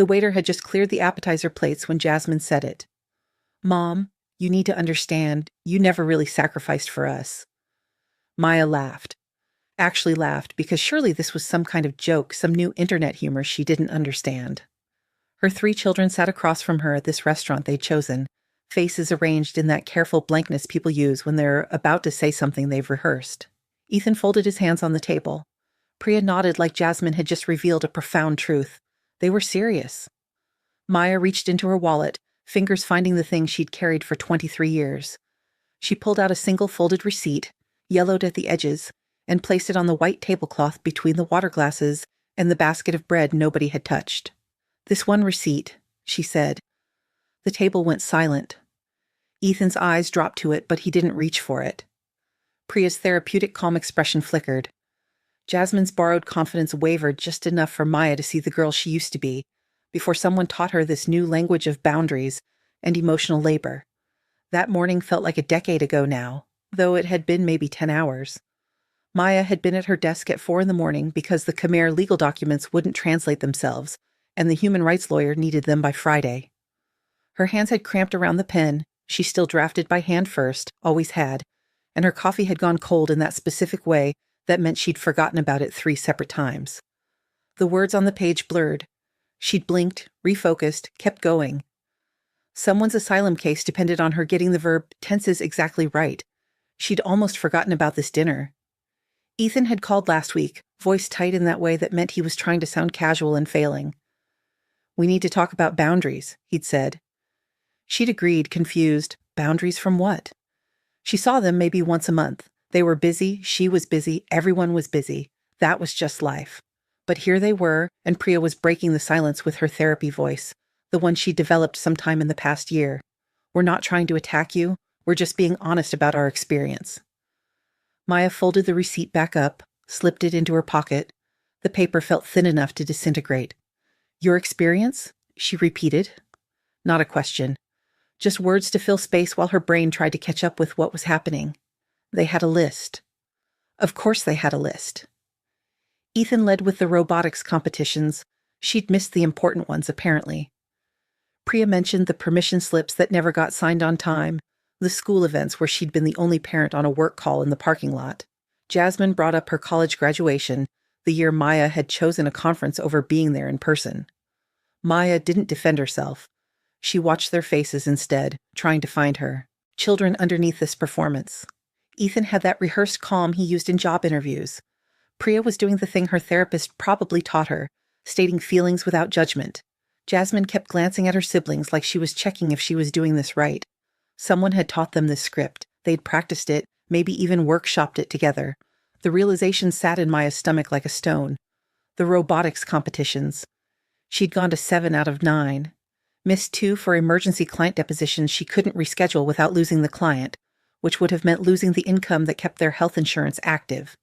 The waiter had just cleared the appetizer plates when Jasmine said it. "Mom, you need to understand, you never really sacrificed for us." Maya laughed. Actually laughed because surely this was some kind of joke, some new internet humor she didn't understand. Her 3 children sat across from her at this restaurant they'd chosen, faces arranged in that careful blankness people use when they're about to say something they've rehearsed. Ethan folded his hands on the table. Priya nodded like Jasmine had just revealed a profound truth. They were serious. Maya reached into her wallet, fingers finding the thing she'd carried for 23 years. She pulled out a single folded receipt, yellowed at the edges, and placed it on the white tablecloth between the water glasses and the basket of bread nobody had touched. "This one receipt," she said. The table went silent. Ethan's eyes dropped to it, but he didn't reach for it. Priya's therapeutic calm expression flickered. Jasmine's borrowed confidence wavered just enough for Maya to see the girl she used to be, before someone taught her this new language of boundaries and emotional labor. That morning felt like a decade ago now, though it had been maybe 10 hours. Maya had been at her desk at 4 a.m. because the Khmer legal documents wouldn't translate themselves, and the human rights lawyer needed them by Friday. Her hands had cramped around the pen. She still drafted by hand first, always had, and her coffee had gone cold in that specific way that meant she'd forgotten about it 3 separate times. The words on the page blurred. She'd blinked, refocused, kept going. Someone's asylum case depended on her getting the verb tenses exactly right. She'd almost forgotten about this dinner. Ethan had called last week, voice tight in that way that meant he was trying to sound casual and failing. "We need to talk about boundaries," he'd said. She'd agreed, confused. Boundaries from what? She saw them maybe once a month. They were busy, she was busy, everyone was busy. That was just life. But here they were, and Priya was breaking the silence with her therapy voice, the one she'd developed sometime in the past year. "We're not trying to attack you. We're just being honest about our experience." Maya folded the receipt back up, slipped it into her pocket. The paper felt thin enough to disintegrate. "Your experience?" she repeated. Not a question. Just words to fill space while her brain tried to catch up with what was happening. They had a list. Of course they had a list. Ethan led with the robotics competitions. She'd missed the important ones, apparently. Priya mentioned the permission slips that never got signed on time, the school events where she'd been the only parent on a work call in the parking lot. Jasmine brought up her college graduation, the year Maya had chosen a conference over being there in person. Maya didn't defend herself. She watched their faces instead, trying to find her. Children underneath this performance. Ethan had that rehearsed calm he used in job interviews. Priya was doing the thing her therapist probably taught her, stating feelings without judgment. Jasmine kept glancing at her siblings like she was checking if she was doing this right. Someone had taught them this script. They'd practiced it, maybe even workshopped it together. The realization sat in Maya's stomach like a stone. The robotics competitions. She'd gone to 7 out of 9. Missed 2 for emergency client depositions she couldn't reschedule without losing the client, which would have meant losing the income that kept their health insurance active.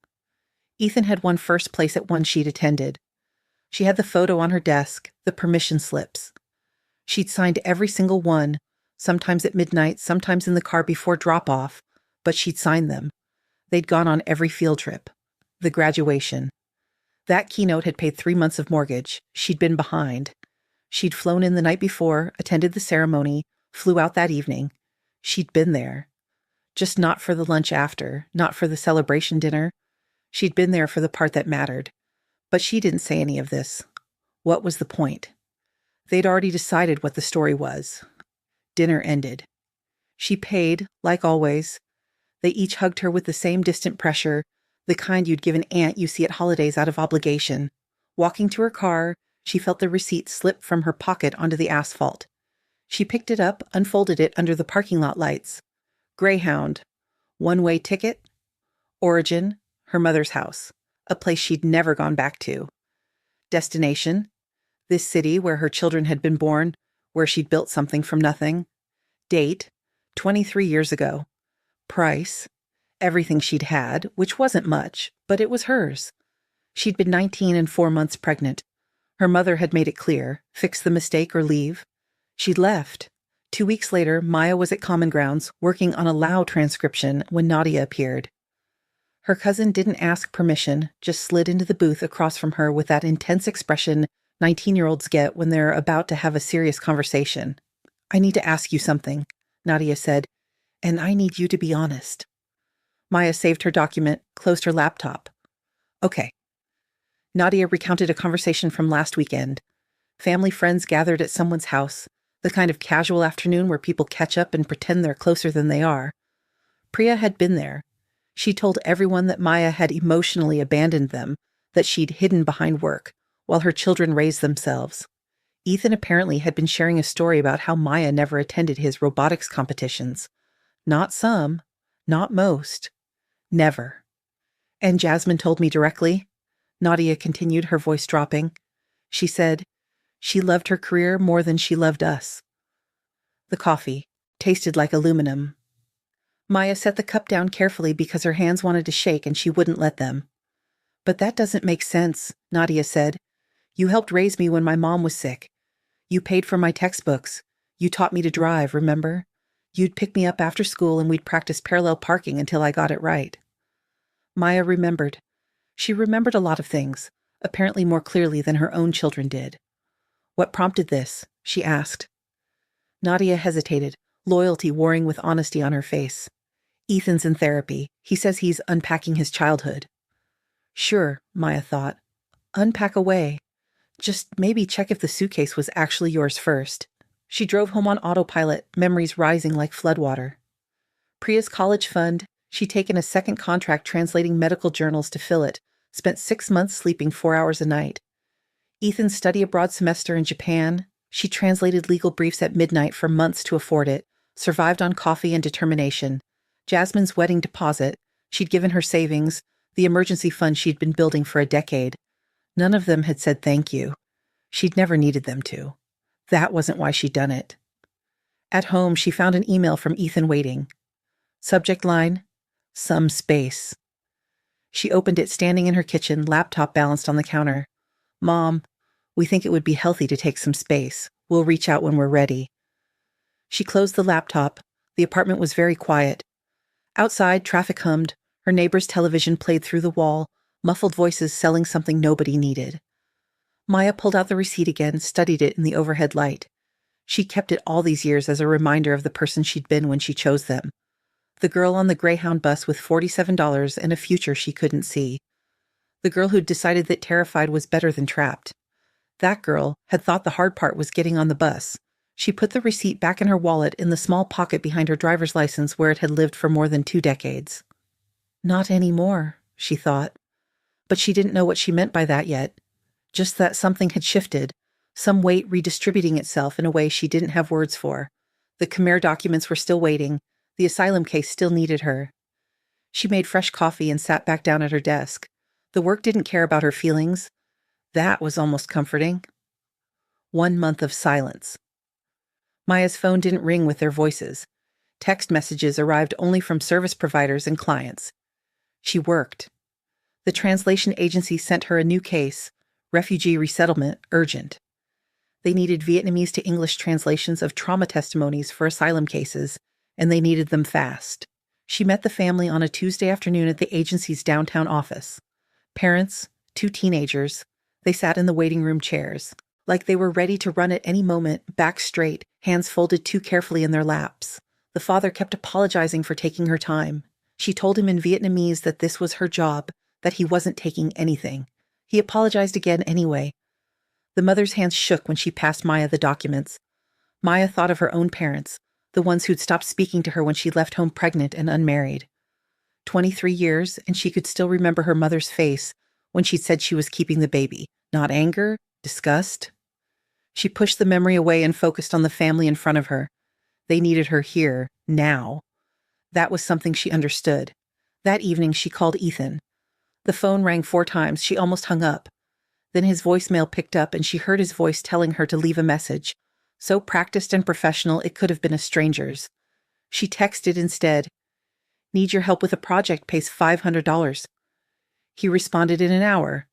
Ethan had won first place at one she'd attended. She had the photo on her desk, the permission slips. She'd signed every single one, sometimes at midnight, sometimes in the car before drop-off, but she'd signed them. They'd gone on every field trip. The graduation. That keynote had paid 3 months of mortgage. She'd been behind. She'd flown in the night before, attended the ceremony, flew out that evening. She'd been there. Just not for the lunch after, not for the celebration dinner. She'd been there for the part that mattered. But she didn't say any of this. What was the point? They'd already decided what the story was. Dinner ended. She paid, like always. They each hugged her with the same distant pressure, the kind you'd give an aunt you see at holidays out of obligation. Walking to her car, she felt the receipt slip from her pocket onto the asphalt. She picked it up, unfolded it under the parking lot lights. Greyhound. One-way ticket. Origin. Her mother's house. A place she'd never gone back to. Destination. This city where her children had been born, where she'd built something from nothing. Date. 23 years ago. Price. Everything she'd had, which wasn't much, but it was hers. She'd been 19 and 4 months pregnant. Her mother had made it clear, fix the mistake or leave. She'd left. 2 weeks later, Maya was at Common Grounds, working on a Lao transcription when Nadia appeared. Her cousin didn't ask permission, just slid into the booth across from her with that intense expression 19-year-olds get when they're about to have a serious conversation. I need to ask you something, Nadia said, and I need you to be honest. Maya saved her document, closed her laptop. Okay. Nadia recounted a conversation from last weekend. Family friends gathered at someone's house, the kind of casual afternoon where people catch up and pretend they're closer than they are. Priya had been there. She told everyone that Maya had emotionally abandoned them, that she'd hidden behind work, while her children raised themselves. Ethan apparently had been sharing a story about how Maya never attended his robotics competitions. Not some, not most, never. And Jasmine told me directly, Nadia continued, her voice dropping. She said, she loved her career more than she loved us. The coffee tasted like aluminum. Maya set the cup down carefully because her hands wanted to shake and she wouldn't let them. But that doesn't make sense, Nadia said. You helped raise me when my mom was sick. You paid for my textbooks. You taught me to drive, remember? You'd pick me up after school and we'd practice parallel parking until I got it right. Maya remembered. She remembered a lot of things, apparently more clearly than her own children did. What prompted this? She asked. Nadia hesitated, loyalty warring with honesty on her face. Ethan's in therapy. He says he's unpacking his childhood. Sure, Maya thought. Unpack away. Just maybe check if the suitcase was actually yours first. She drove home on autopilot, memories rising like floodwater. Priya's college fund. She'd taken a second contract translating medical journals to fill it, spent 6 months sleeping 4 hours a night. Ethan's study abroad semester in Japan. She translated legal briefs at midnight for months to afford it, survived on coffee and determination. Jasmine's wedding deposit. She'd given her savings, the emergency fund she'd been building for a decade. None of them had said thank you. She'd never needed them to. That wasn't why she'd done it. At home, she found an email from Ethan waiting. Subject line, some space. She opened it standing in her kitchen, laptop balanced on the counter. Mom, we think it would be healthy to take some space. We'll reach out when we're ready. She closed the laptop. The apartment was very quiet. Outside, traffic hummed. Her neighbor's television played through the wall, muffled voices selling something nobody needed. Maya pulled out the receipt again, studied it in the overhead light. She kept it all these years as a reminder of the person she'd been when she chose them. The girl on the Greyhound bus with $47 and a future she couldn't see. The girl who'd decided that terrified was better than trapped. That girl had thought the hard part was getting on the bus. She put the receipt back in her wallet in the small pocket behind her driver's license where it had lived for more than 2 decades. Not anymore, she thought. But she didn't know what she meant by that yet. Just that something had shifted, some weight redistributing itself in a way she didn't have words for. The Khmer documents were still waiting. The asylum case still needed her. She made fresh coffee and sat back down at her desk. The work didn't care about her feelings. That was almost comforting. 1 month of silence. Maya's phone didn't ring with their voices. Text messages arrived only from service providers and clients. She worked. The translation agency sent her a new case, refugee resettlement, urgent. They needed Vietnamese to English translations of trauma testimonies for asylum cases, and they needed them fast. She met the family on a Tuesday afternoon at the agency's downtown office. Parents, 2 teenagers, they sat in the waiting room chairs, like they were ready to run at any moment, back straight, hands folded too carefully in their laps. The father kept apologizing for taking her time. She told him in Vietnamese that this was her job, that he wasn't taking anything. He apologized again anyway. The mother's hands shook when she passed Maya the documents. Maya thought of her own parents, the ones who'd stopped speaking to her when she left home pregnant and unmarried. 23 years, and she could still remember her mother's face when she'd said she was keeping the baby. Not anger, disgust. She pushed the memory away and focused on the family in front of her. They needed her here, now. That was something she understood. That evening she called Ethan. The phone rang 4 times. She almost hung up. Then his voicemail picked up and she heard his voice telling her to leave a message. So practiced and professional it could have been a stranger's. She texted instead, "Need your help with a project, pays $500. He responded in an hour.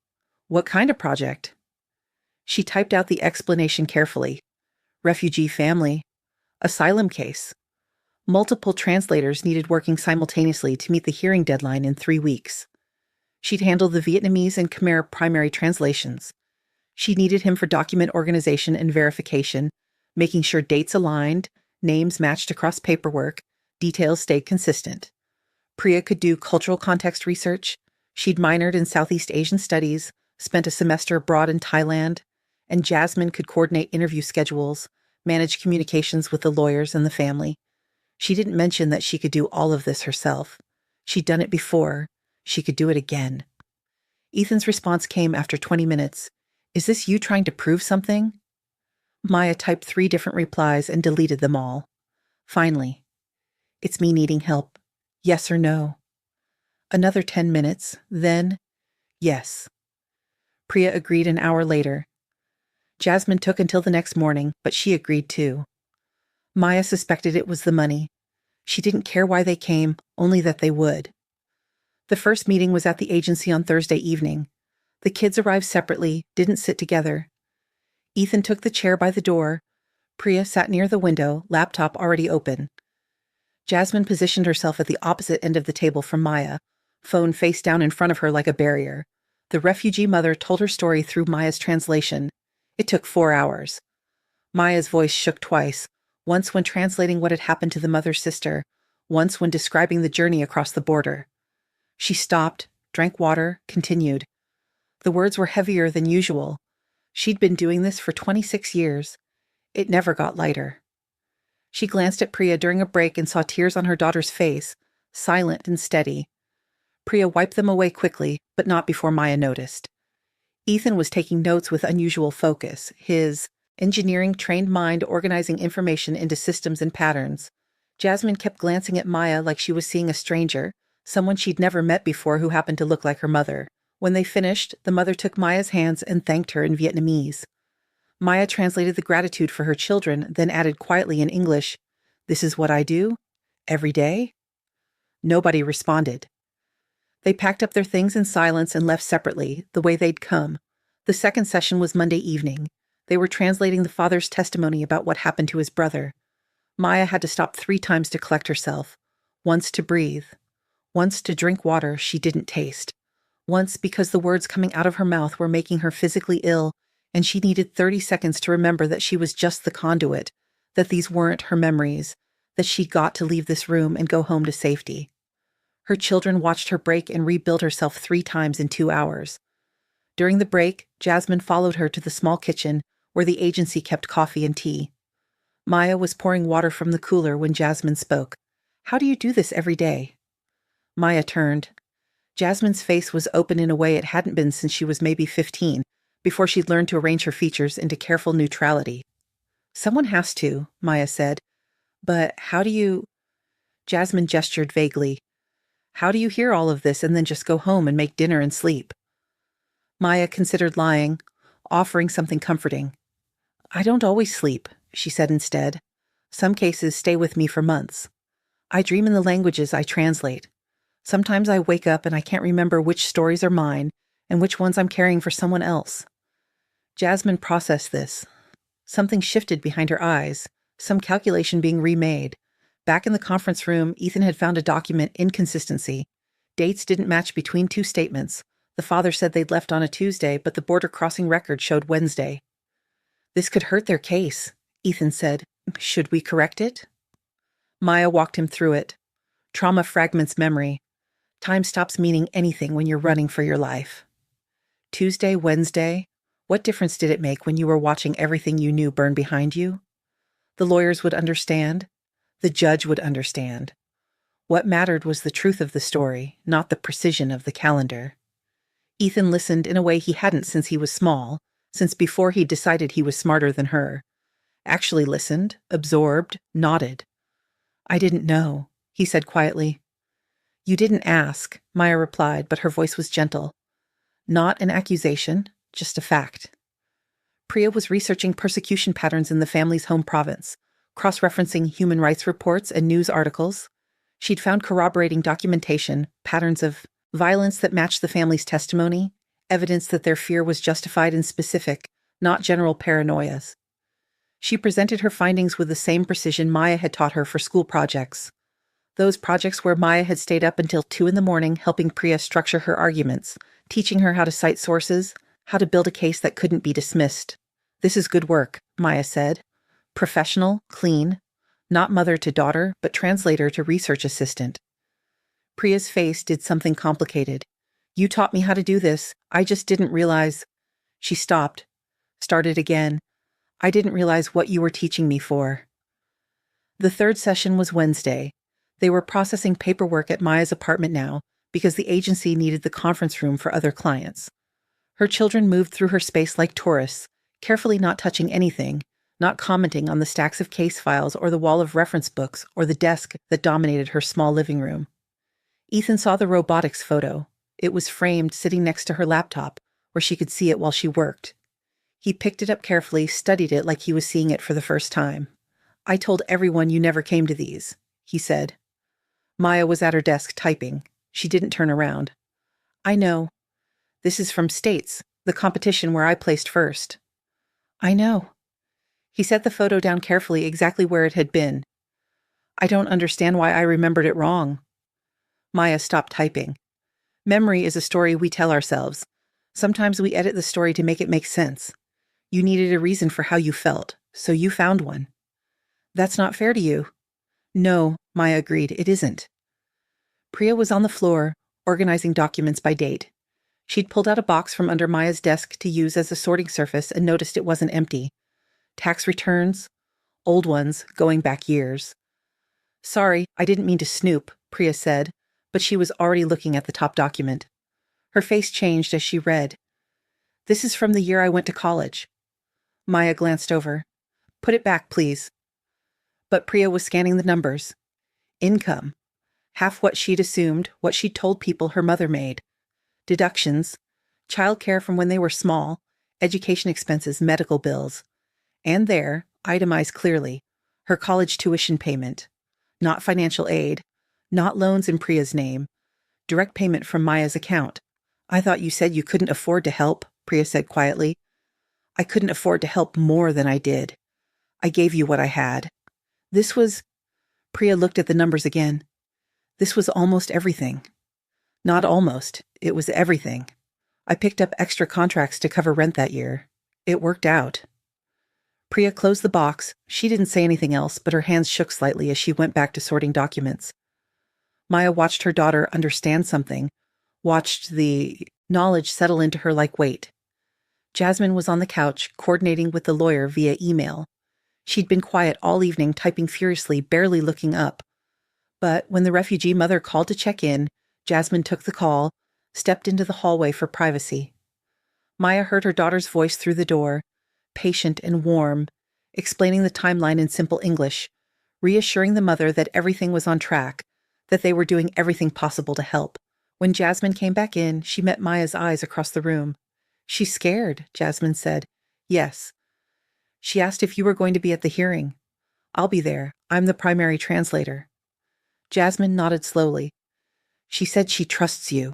What kind of project? She typed out the explanation carefully. Refugee family. Asylum case. Multiple translators needed working simultaneously to meet the hearing deadline in 3 weeks. She'd handle the Vietnamese and Khmer primary translations. She needed him for document organization and verification, making sure dates aligned, names matched across paperwork, details stayed consistent. Priya could do cultural context research. She'd minored in Southeast Asian studies, spent a semester abroad in Thailand, and Jasmine could coordinate interview schedules, manage communications with the lawyers and the family. She didn't mention that she could do all of this herself. She'd done it before. She could do it again. Ethan's response came after 20 minutes. Is this you trying to prove something? Maya typed 3 different replies and deleted them all. Finally, it's me needing help. Yes or no? Another 10 minutes, then, yes. Priya agreed an hour later. Jasmine took until the next morning, but she agreed too. Maya suspected it was the money. She didn't care why they came, only that they would. The first meeting was at the agency on Thursday evening. The kids arrived separately, didn't sit together. Ethan took the chair by the door. Priya sat near the window, laptop already open. Jasmine positioned herself at the opposite end of the table from Maya, phone face down in front of her like a barrier. The refugee mother told her story through Maya's translation. It took 4 hours. Maya's voice shook twice, once when translating what had happened to the mother's sister, once when describing the journey across the border. She stopped, drank water, continued. The words were heavier than usual. She'd been doing this for 26 years. It never got lighter. She glanced at Priya during a break and saw tears on her daughter's face, silent and steady. Priya wiped them away quickly, but not before Maya noticed. Ethan was taking notes with unusual focus, his engineering-trained mind organizing information into systems and patterns. Jasmine kept glancing at Maya like she was seeing a stranger, someone she'd never met before who happened to look like her mother. When they finished, the mother took Maya's hands and thanked her in Vietnamese. Maya translated the gratitude for her children, then added quietly in English, "This is what I do? Every day?" Nobody responded. They packed up their things in silence and left separately, the way they'd come. The second session was Monday evening. They were translating the father's testimony about what happened to his brother. Maya had to stop 3 times to collect herself. Once to breathe. Once to drink water she didn't taste. Once because the words coming out of her mouth were making her physically ill, and she needed 30 seconds to remember that she was just the conduit, that these weren't her memories, that she'd got to leave this room and go home to safety. Her children watched her break and rebuild herself 3 times in 2 hours. During the break, Jasmine followed her to the small kitchen where the agency kept coffee and tea. Maya was pouring water from the cooler when Jasmine spoke. "How do you do this every day?" Maya turned. Jasmine's face was open in a way it hadn't been since she was maybe 15, before she'd learned to arrange her features into careful neutrality. "Someone has to," Maya said. "But how do you—" Jasmine gestured vaguely. "How do you hear all of this and then just go home and make dinner and sleep?" Maya considered lying, offering something comforting. "I don't always sleep," she said instead. "Some cases stay with me for months. I dream in the languages I translate. Sometimes I wake up and I can't remember which stories are mine and which ones I'm carrying for someone else." Jasmine processed this. Something shifted behind her eyes, some calculation being remade. Back in the conference room, Ethan had found a document inconsistency. Dates didn't match between 2 statements. The father said they'd left on a Tuesday, but the border crossing record showed Wednesday. "This could hurt their case," Ethan said. "Should we correct it?" Maya walked him through it. Trauma fragments memory. Time stops meaning anything when you're running for your life. Tuesday, Wednesday, what difference did it make when you were watching everything you knew burn behind you? The lawyers would understand. The judge would understand. What mattered was the truth of the story, not the precision of the calendar. Ethan listened in a way he hadn't since he was small, since before he'd decided he was smarter than her. Actually listened, absorbed, nodded. "I didn't know," he said quietly. "You didn't ask," Maya replied, but her voice was gentle. Not an accusation, just a fact. Priya was researching persecution patterns in the family's home province, cross-referencing human rights reports and news articles. She'd found corroborating documentation, patterns of violence that matched the family's testimony, evidence that their fear was justified and specific, not general paranoias. She presented her findings with the same precision Maya had taught her for school projects. Those projects where Maya had stayed up until 2 in the morning helping Priya structure her arguments, teaching her how to cite sources, How to build a case that couldn't be dismissed. This is good work, Maya said. Professional, clean. Not mother to daughter, but translator to research assistant. Priya's face did something complicated. You taught me how to do this. I just didn't realize. She stopped. Started again. I didn't realize what you were teaching me for. The third session was Wednesday. They were processing paperwork at Maya's apartment now because the agency needed the conference room for other clients. Her children moved through her space like tourists, carefully not touching anything, not commenting on the stacks of case files or the wall of reference books or the desk that dominated her small living room. Ethan saw the robotics photo. It was framed sitting next to her laptop, where she could see it while she worked. He picked it up carefully, studied it like he was seeing it for the first time. I told everyone you never came to these, he said. Maya was at her desk typing. She didn't turn around. I know. This is from States, the competition where I placed first. I know. He set the photo down carefully exactly where it had been. I don't understand why I remembered it wrong. Maya stopped typing. Memory is a story we tell ourselves. Sometimes we edit the story to make it make sense. You needed a reason for how you felt, so you found one. That's not fair to you. No, Maya agreed, it isn't. Priya was on the floor, organizing documents by date. She'd pulled out a box from under Maya's desk to use as a sorting surface and noticed it wasn't empty. Tax returns, old ones, going back years. Sorry, I didn't mean to snoop, Priya said, but she was already looking at the top document. Her face changed as she read. This is from the year I went to college. Maya glanced over. Put it back, please. But Priya was scanning the numbers. Income. Half what she'd assumed, what she'd told people her mother made. Deductions. Childcare from when they were small. Education expenses, medical bills. And there, itemized clearly, her college tuition payment. Not financial aid. Not loans in Priya's name. Direct payment from Maya's account. I thought you said you couldn't afford to help, Priya said quietly. I couldn't afford to help more than I did. I gave you what I had. This was... Priya looked at the numbers again. This was almost everything. Not almost. It was everything. I picked up extra contracts to cover rent that year. It worked out. Priya closed the box. She didn't say anything else, but her hands shook slightly as she went back to sorting documents. Maya watched her daughter understand something, watched the knowledge settle into her like weight. Jasmine was on the couch, coordinating with the lawyer via email. She'd been quiet all evening, typing furiously, barely looking up. But when the refugee mother called to check in, Jasmine took the call, stepped into the hallway for privacy. Maya heard her daughter's voice through the door, patient and warm, explaining the timeline in simple English, reassuring the mother that everything was on track, that they were doing everything possible to help. When Jasmine came back in, she met Maya's eyes across the room. She's scared, Jasmine said. Yes. She asked if you were going to be at the hearing. I'll be there. I'm the primary translator. Jasmine nodded slowly. She said she trusts you.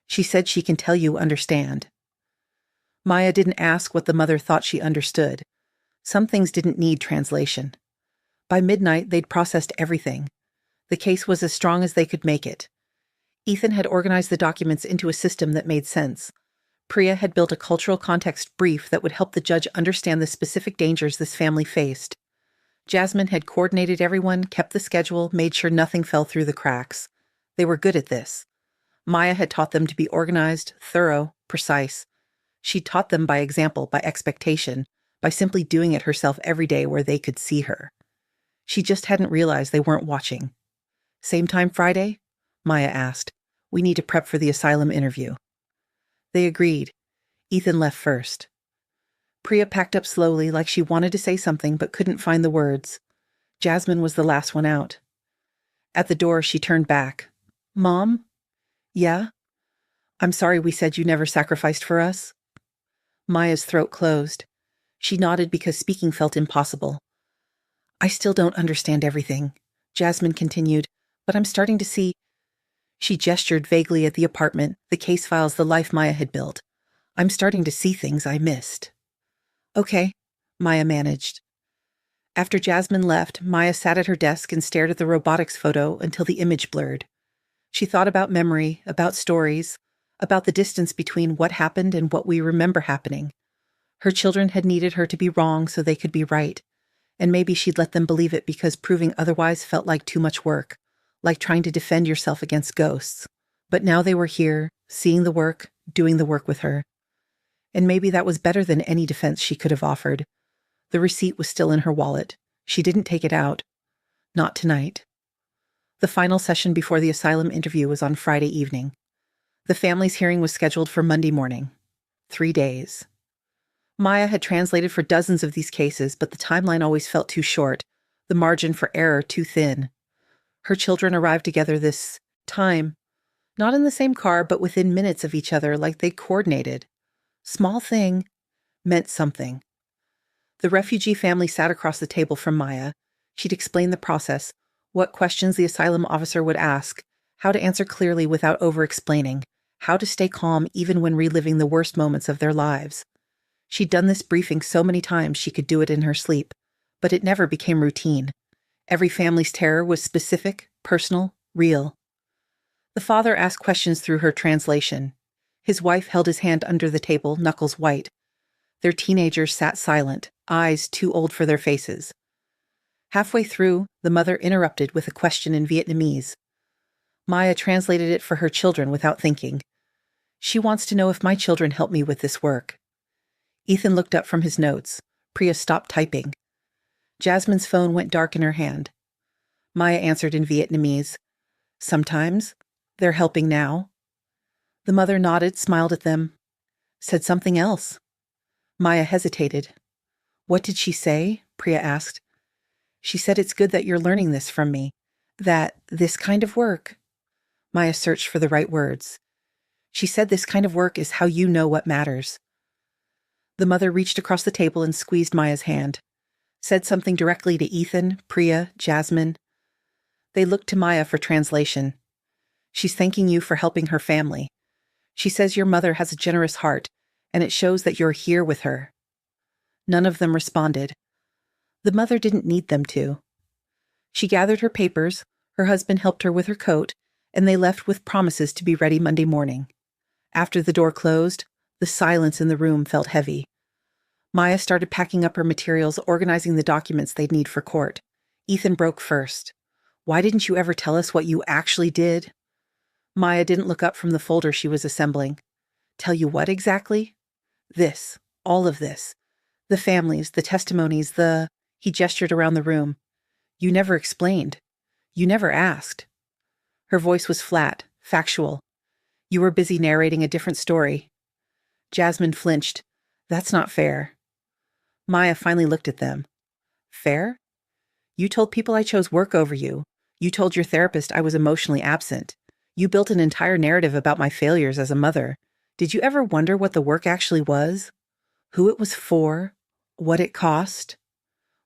She said she can tell you understand. Maya didn't ask what the mother thought she understood. Some things didn't need translation. By midnight, they'd processed everything. The case was as strong as they could make it. Ethan had organized the documents into a system that made sense. Priya had built a cultural context brief that would help the judge understand the specific dangers this family faced. Jasmine had coordinated everyone, kept the schedule, made sure nothing fell through the cracks. They were good at this. Maya had taught them to be organized, thorough, precise. She taught them by example, by expectation, by simply doing it herself every day where they could see her. She just hadn't realized they weren't watching. Same time Friday? Maya asked. We need to prep for the asylum interview. They agreed. Ethan left first. Priya packed up slowly like she wanted to say something but couldn't find the words. Jasmine was the last one out. At the door, she turned back. Mom? Yeah? I'm sorry we said you never sacrificed for us. Maya's throat closed. She nodded because speaking felt impossible. I still don't understand everything, Jasmine continued, but I'm starting to see... She gestured vaguely at the apartment, the case files, the life Maya had built. I'm starting to see things I missed. Okay, Maya managed. After Jasmine left, Maya sat at her desk and stared at the robotics photo until the image blurred. She thought about memory, about stories, about the distance between what happened and what we remember happening. Her children had needed her to be wrong so they could be right, and maybe she'd let them believe it because proving otherwise felt like too much work, like trying to defend yourself against ghosts. But now they were here, seeing the work, doing the work with her. And maybe that was better than any defense she could have offered. The receipt was still in her wallet. She didn't take it out. Not tonight. The final session before the asylum interview was on Friday evening. The family's hearing was scheduled for Monday morning. 3 days. Maya had translated for dozens of these cases, but the timeline always felt too short, the margin for error too thin. Her children arrived together this time, not in the same car, but within minutes of each other, like they'd coordinated. Small thing, meant something. The refugee family sat across the table from Maya. She'd explain the process, what questions the asylum officer would ask, how to answer clearly without over-explaining, how to stay calm even when reliving the worst moments of their lives. She'd done this briefing so many times she could do it in her sleep, but it never became routine. Every family's terror was specific, personal, real. The father asked questions through her translation. His wife held his hand under the table, knuckles white. Their teenagers sat silent, eyes too old for their faces. Halfway through, the mother interrupted with a question in Vietnamese. Maya translated it for her children without thinking. She wants to know if my children help me with this work. Ethan looked up from his notes. Priya stopped typing. Jasmine's phone went dark in her hand. Maya answered in Vietnamese. Sometimes. They're helping now. The mother nodded, smiled at them. Said something else. Maya hesitated. What did she say? Priya asked. She said it's good that you're learning this from me. That this kind of work. Maya searched for the right words. She said this kind of work is how you know what matters. The mother reached across the table and squeezed Maya's hand. Said something directly to Ethan, Priya, Jasmine. They looked to Maya for translation. She's thanking you for helping her family. She says your mother has a generous heart, and it shows that you're here with her. None of them responded. The mother didn't need them to. She gathered her papers, her husband helped her with her coat, and they left with promises to be ready Monday morning. After the door closed, the silence in the room felt heavy. Maya started packing up her materials, organizing the documents they'd need for court. Ethan broke first. Why didn't you ever tell us what you actually did? Maya didn't look up from the folder she was assembling. Tell you what exactly? This. All of this. The families, the testimonies, He gestured around the room. You never explained. You never asked. Her voice was flat, factual. You were busy narrating a different story. Jasmine flinched. That's not fair. Maya finally looked at them. Fair? You told people I chose work over you. You told your therapist I was emotionally absent. You built an entire narrative about my failures as a mother. Did you ever wonder what the work actually was? Who it was for? What it cost?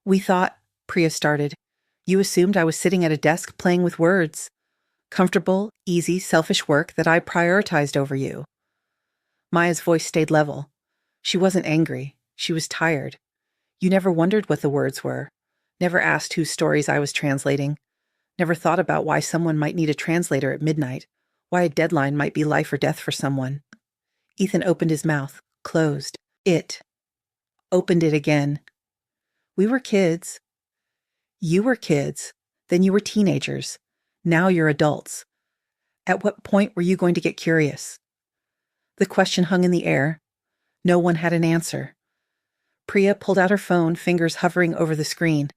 We thought, Priya started. You assumed I was sitting at a desk playing with words. Comfortable, easy, selfish work that I prioritized over you. Maya's voice stayed level. She wasn't angry. She was tired. You never wondered what the words were. Never asked whose stories I was translating. Never thought about why someone might need a translator at midnight. Why a deadline might be life or death for someone. Ethan opened his mouth, closed. Opened it again. We were kids. You were kids. Then you were teenagers. Now you're adults. At what point were you going to get curious? The question hung in the air. No one had an answer. Priya pulled out her phone, fingers hovering over the screen.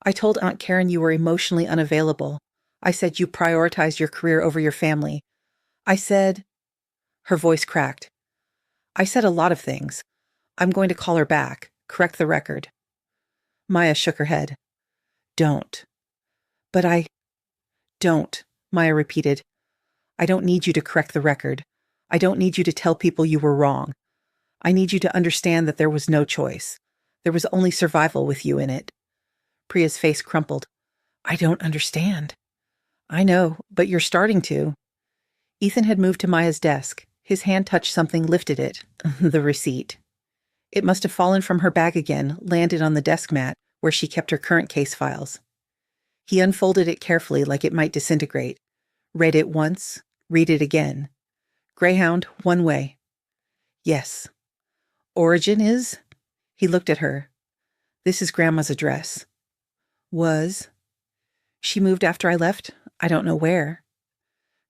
I told Aunt Karen you were emotionally unavailable. I said you prioritized your career over your family. I said... Her voice cracked. I said a lot of things. I'm going to call her back, correct the record. Maya shook her head. Don't. But I... Don't, Maya repeated. I don't need you to correct the record. I don't need you to tell people you were wrong. I need you to understand that there was no choice. There was only survival with you in it. Priya's face crumpled. I don't understand. I know, but you're starting to. Ethan had moved to Maya's desk. His hand touched something, lifted it. The receipt. It must have fallen from her bag again, landed on the desk mat, where she kept her current case files. He unfolded it carefully like it might disintegrate. Read it once, read it again. Greyhound, one way. Yes. Origin is? He looked at her. This is Grandma's address. Was? She moved after I left. I don't know where.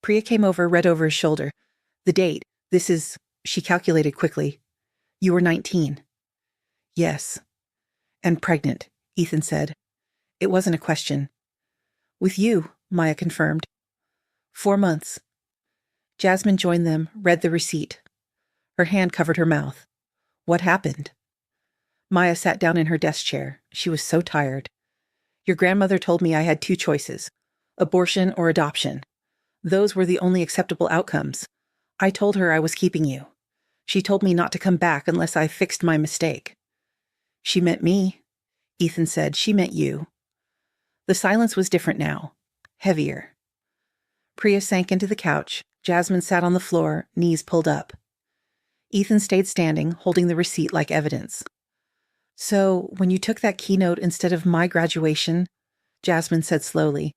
Priya came over, read over his shoulder. The date. This is, she calculated quickly. You were 19. Yes. And pregnant, Ethan said. It wasn't a question. With you, Maya confirmed. 4 months. Jasmine joined them, read the receipt. Her hand covered her mouth. What happened? Maya sat down in her desk chair. She was so tired. Your grandmother told me I had 2 choices, abortion or adoption. Those were the only acceptable outcomes. I told her I was keeping you. She told me not to come back unless I fixed my mistake. She meant me, Ethan said. She meant you. The silence was different now, heavier. Priya sank into the couch. Jasmine sat on the floor, knees pulled up. Ethan stayed standing, holding the receipt like evidence. So, when you took that keynote instead of my graduation, Jasmine said slowly,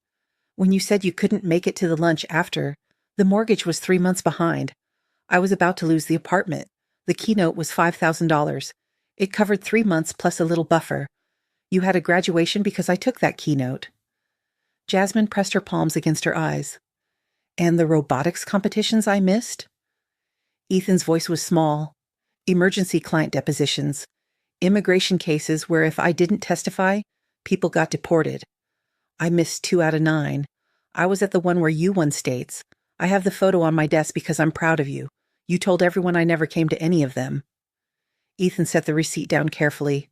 when you said you couldn't make it to the lunch after, the mortgage was 3 months behind. I was about to lose the apartment. The keynote was $5,000. It covered 3 months plus a little buffer. You had a graduation because I took that keynote. Jasmine pressed her palms against her eyes. And the robotics competitions I missed? Ethan's voice was small. Emergency client depositions. Immigration cases where if I didn't testify, people got deported. I missed 2 out of 9. I was at the one where you won states. I have the photo on my desk because I'm proud of you. You told everyone I never came to any of them. Ethan set the receipt down carefully.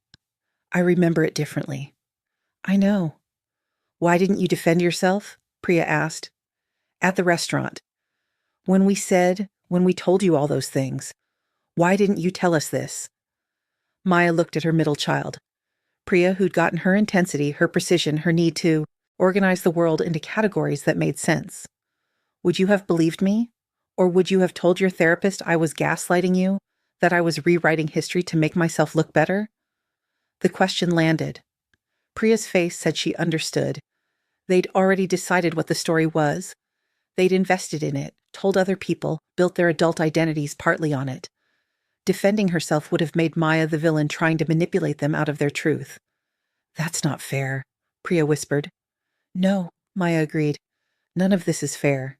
I remember it differently. I know. Why didn't you defend yourself? Priya asked. At the restaurant. When we told you all those things. Why didn't you tell us this? Maya looked at her middle child. Priya, who'd gotten her intensity, her precision, her need to organize the world into categories that made sense. Would you have believed me? Or would you have told your therapist I was gaslighting you, that I was rewriting history to make myself look better? The question landed. Priya's face said she understood. They'd already decided what the story was. They'd invested in it, told other people, built their adult identities partly on it. Defending herself would have made Maya the villain trying to manipulate them out of their truth. That's not fair, Priya whispered. No, Maya agreed. None of this is fair.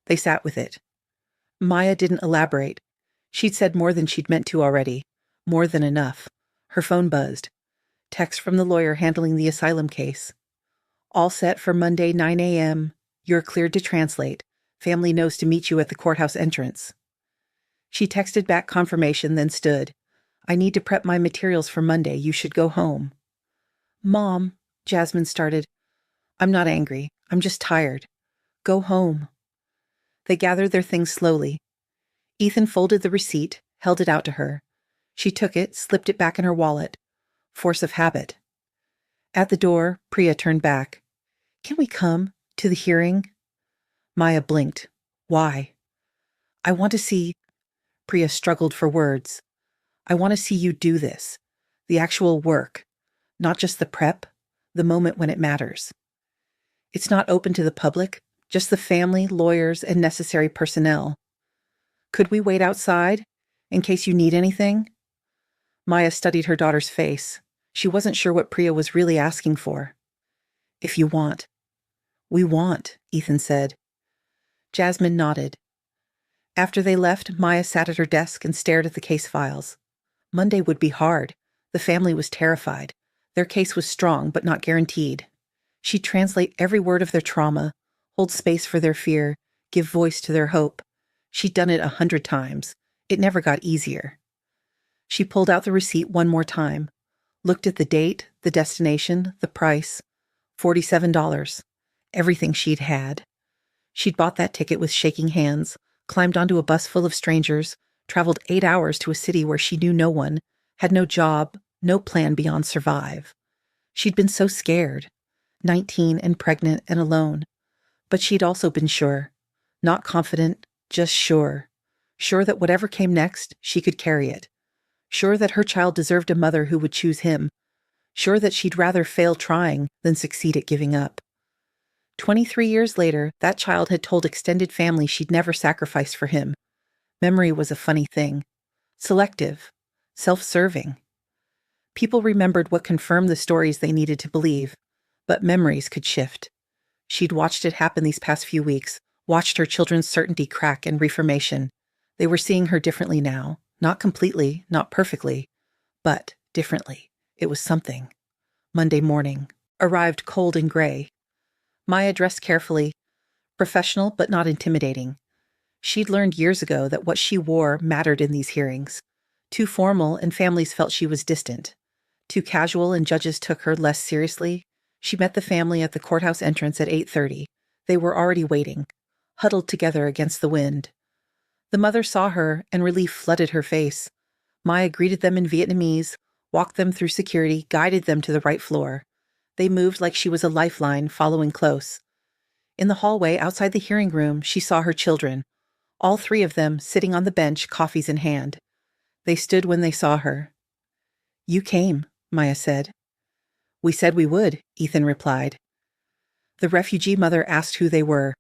They sat with it. Maya didn't elaborate. She'd said more than she'd meant to already. More than enough. Her phone buzzed. Text from the lawyer handling the asylum case. All set for Monday, 9 a.m. You're cleared to translate. Family knows to meet you at the courthouse entrance. She texted back confirmation, then stood. I need to prep my materials for Monday. You should go home. Mom, Jasmine started. I'm not angry. I'm just tired. Go home. They gathered their things slowly. Ethan folded the receipt, held it out to her. She took it, slipped it back in her wallet. Force of habit. At the door, Priya turned back. Can we come to the hearing? Maya blinked. Why? I want to see... Priya struggled for words. I want to see you do this. The actual work. Not just the prep. The moment when it matters. It's not open to the public. Just the family, lawyers, and necessary personnel. Could we wait outside? In case you need anything? Maya studied her daughter's face. She wasn't sure what Priya was really asking for. If you want. We want, Ethan said. Jasmine nodded. After they left, Maya sat at her desk and stared at the case files. Monday would be hard. The family was terrified. Their case was strong, but not guaranteed. She'd translate every word of their trauma, hold space for their fear, give voice to their hope. She'd done it 100 times. It never got easier. She pulled out the receipt one more time, looked at the date, the destination, the price. $47. Everything she'd had. She'd bought that ticket with shaking hands, climbed onto a bus full of strangers, traveled 8 hours to a city where she knew no one, had no job, no plan beyond survive. She'd been so scared, 19 and pregnant and alone. But she'd also been sure. Not confident, just sure. Sure that whatever came next, she could carry it. Sure that her child deserved a mother who would choose him. Sure that she'd rather fail trying than succeed at giving up. 23 years later, that child had told extended family she'd never sacrificed for him. Memory was a funny thing. Selective. Self-serving. People remembered what confirmed the stories they needed to believe, but memories could shift. She'd watched it happen these past few weeks, watched her children's certainty crack and reformation. They were seeing her differently now. Not completely, not perfectly, but differently. It was something. Monday morning. Arrived cold and gray. Maya dressed carefully, professional but not intimidating. She'd learned years ago that what she wore mattered in these hearings. Too formal and families felt she was distant. Too casual and judges took her less seriously. She met the family at the courthouse entrance at 8:30. They were already waiting, huddled together against the wind. The mother saw her, and relief flooded her face. Maya greeted them in Vietnamese, walked them through security, guided them to the right floor. They moved like she was a lifeline, following close. In the hallway outside the hearing room, she saw her children, all three of them sitting on the bench, coffees in hand. They stood when they saw her. "You came," Maya said. "We said we would," Ethan replied. The refugee mother asked who they were.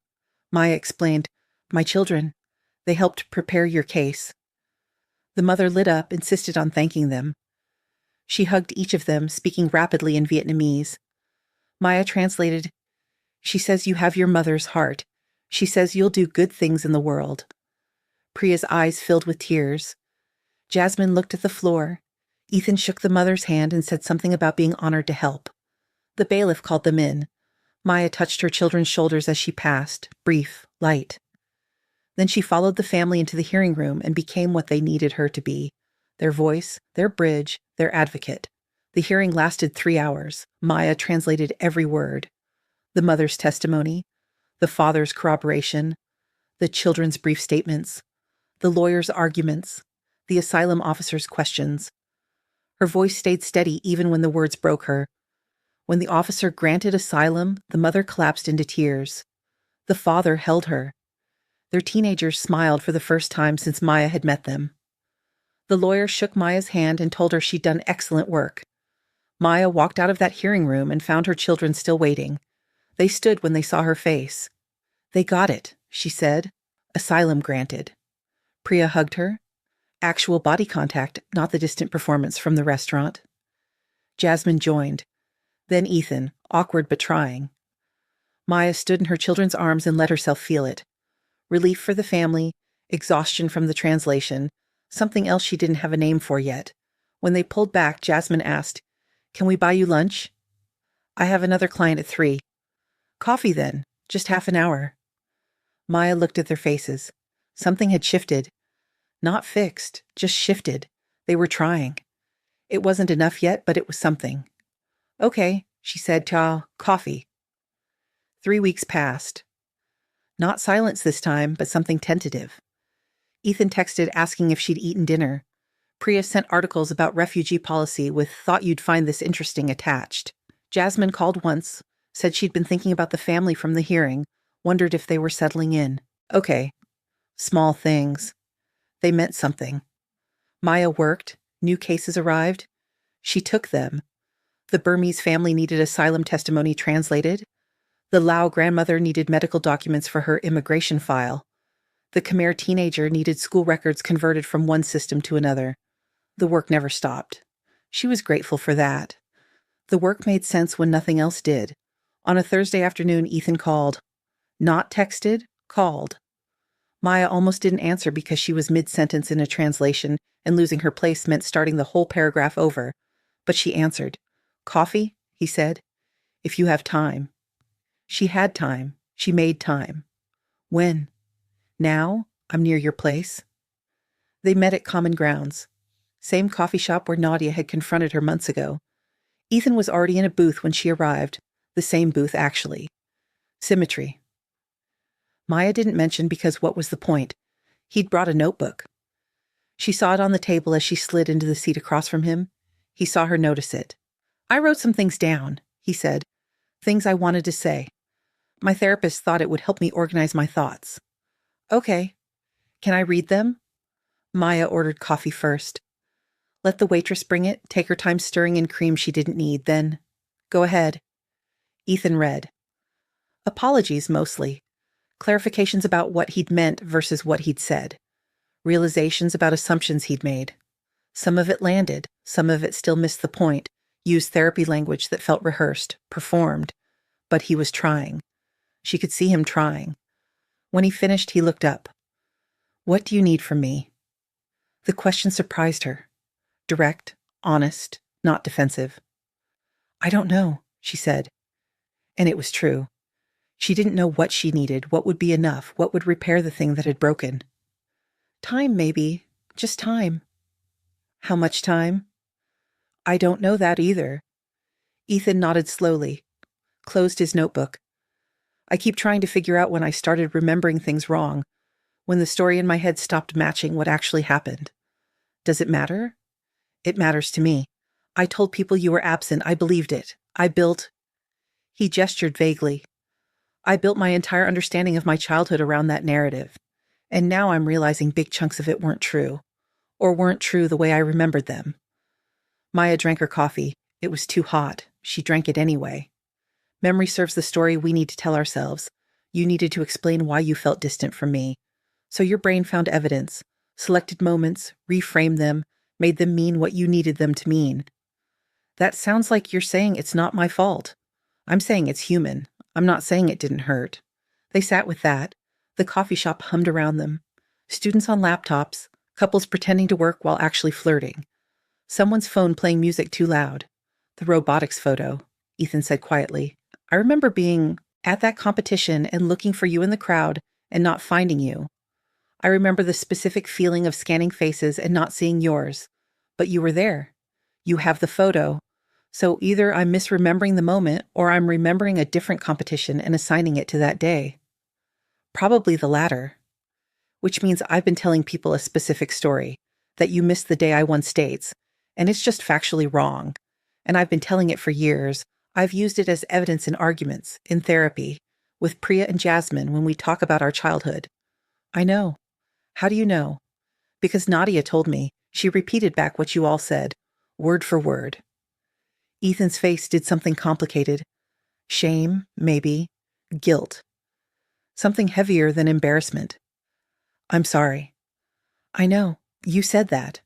Maya explained, "My children. They helped prepare your case." The mother lit up, insisted on thanking them. She hugged each of them, speaking rapidly in Vietnamese. Maya translated, "She says you have your mother's heart. She says you'll do good things in the world." Priya's eyes filled with tears. Jasmine looked at the floor. Ethan shook the mother's hand and said something about being honored to help. The bailiff called them in. Maya touched her children's shoulders as she passed, brief, light. Then she followed the family into the hearing room and became what they needed her to be. Their voice, their bridge, their advocate. The hearing lasted 3 hours. Maya translated every word. The mother's testimony, the father's corroboration, the children's brief statements, the lawyer's arguments, the asylum officer's questions. Her voice stayed steady even when the words broke her. When the officer granted asylum, the mother collapsed into tears. The father held her. Their teenagers smiled for the first time since Maya had met them. The lawyer shook Maya's hand and told her she'd done excellent work. Maya walked out of that hearing room and found her children still waiting. They stood when they saw her face. "They got it," she said. "Asylum granted." Priya hugged her. Actual body contact, not the distant performance from the restaurant. Jasmine joined. Then Ethan, awkward but trying. Maya stood in her children's arms and let herself feel it. Relief for the family, exhaustion from the translation, something else she didn't have a name for yet. When they pulled back, Jasmine asked, "Can we buy you lunch?" "I have another client at 3. "Coffee then, just half an hour." Maya looked at their faces. Something had shifted. Not fixed, just shifted. They were trying. It wasn't enough yet, but it was something. "Okay," she said, coffee." 3 weeks passed. Not silence this time, but something tentative. Ethan texted asking if she'd eaten dinner. Priya sent articles about refugee policy with "thought you'd find this interesting" attached. Jasmine called once, said she'd been thinking about the family from the hearing, wondered if they were settling in. Okay. Small things. They meant something. Maya worked. New cases arrived. She took them. The Burmese family needed asylum testimony translated. The Lao grandmother needed medical documents for her immigration file. The Khmer teenager needed school records converted from one system to another. The work never stopped. She was grateful for that. The work made sense when nothing else did. On a Thursday afternoon, Ethan called. Not texted, called. Maya almost didn't answer because she was mid-sentence in a translation, and losing her place meant starting the whole paragraph over. But she answered. "Coffee?" he said. "If you have time." She had time. She made time. "When?" "Now? I'm near your place." They met at Common Grounds. Same coffee shop where Nadia had confronted her months ago. Ethan was already in a booth when she arrived. The same booth, actually. Symmetry. Maya didn't mention because what was the point? He'd brought a notebook. She saw it on the table as she slid into the seat across from him. He saw her notice it. "I wrote some things down," he said. "Things I wanted to say. My therapist thought it would help me organize my thoughts." "Okay. Can I read them?" Maya ordered coffee first. Let the waitress bring it, take her time stirring in cream she didn't need, then, "Go ahead." Ethan read. Apologies, mostly. Clarifications about what he'd meant versus what he'd said. realizations about assumptions he'd made. Some of it landed, some of it still missed the point, used therapy language that felt rehearsed, performed, but he was trying. She could see him trying. When he finished, he looked up. "What do you need from me?" The question surprised her. Direct, honest, not defensive. "I don't know," she said. And it was true. She didn't know what she needed, what would be enough, what would repair the thing that had broken. Time, maybe. Just time. How much time? I don't know that either. Ethan nodded slowly, closed his notebook. I keep trying to figure out when I started remembering things wrong, when the story in my head stopped matching what actually happened. Does it matter? It matters to me. I told people you were absent. I believed it. He gestured vaguely. I built my entire understanding of my childhood around that narrative. And now I'm realizing big chunks of it weren't true. Or weren't true the way I remembered them. Maya drank her coffee. It was too hot. She drank it anyway. Memory serves the story we need to tell ourselves. You needed to explain why you felt distant from me. So your brain found evidence, selected moments, reframed them, made them mean what you needed them to mean. That sounds like you're saying it's not my fault. I'm saying it's human. I'm not saying it didn't hurt. They sat with that. The coffee shop hummed around them. Students on laptops, couples pretending to work while actually flirting. Someone's phone playing music too loud. The robotics photo, Ethan said quietly. I remember being at that competition and looking for you in the crowd and not finding you. I remember the specific feeling of scanning faces and not seeing yours. But you were there. You have the photo. So either I'm misremembering the moment or I'm remembering a different competition and assigning it to that day. Probably the latter. Which means I've been telling people a specific story, that you missed the day I won states, and it's just factually wrong. And I've been telling it for years. I've used it as evidence in arguments, in therapy, with Priya and Jasmine when we talk about our childhood. I know. How do you know? Because Nadia told me. She repeated back what you all said, word for word. Ethan's face did something complicated. Shame, maybe. Guilt. Something heavier than embarrassment. I'm sorry. I know. You said that.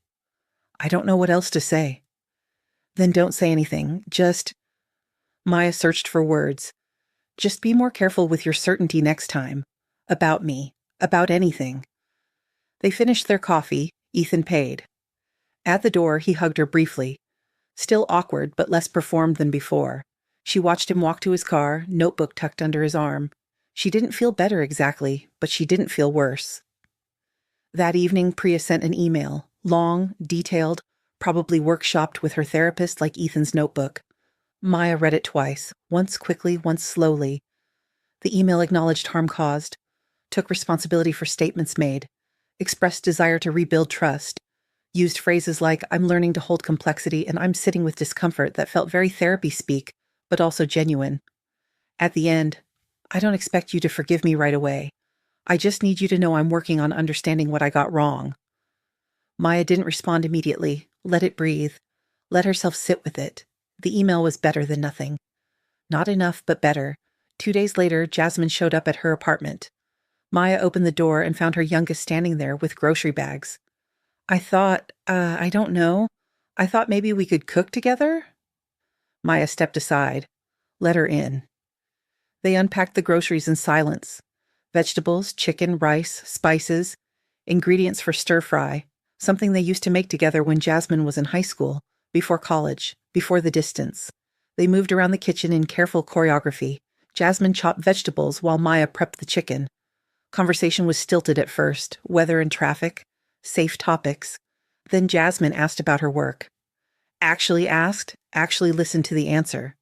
I don't know what else to say. Then don't say anything. Maya searched for words. Just be more careful with your certainty next time. About me. About anything. They finished their coffee. Ethan paid. At the door, he hugged her briefly. Still awkward, but less performed than before. She watched him walk to his car, notebook tucked under his arm. She didn't feel better exactly, but she didn't feel worse. That evening, Priya sent an email, long, detailed, probably workshopped with her therapist like Ethan's notebook. Maya read it twice, once quickly, once slowly. The email acknowledged harm caused, took responsibility for statements made, expressed desire to rebuild trust, used phrases like, I'm learning to hold complexity and I'm sitting with discomfort that felt very therapy speak, but also genuine. At the end, I don't expect you to forgive me right away. I just need you to know I'm working on understanding what I got wrong. Maya didn't respond immediately. Let it breathe. Let herself sit with it. The email was better than nothing. Not enough, but better. 2 days later, Jasmine showed up at her apartment. Maya opened the door and found her youngest standing there with grocery bags. I don't know. I thought maybe we could cook together? Maya stepped aside. Let her in. They unpacked the groceries in silence. Vegetables, chicken, rice, spices, ingredients for stir-fry, something they used to make together when Jasmine was in high school, before college, before the distance. They moved around the kitchen in careful choreography. Jasmine chopped vegetables while Maya prepped the chicken. Conversation was stilted at first, weather and traffic, safe topics. Then Jasmine asked about her work. Actually asked, actually listened to the answer.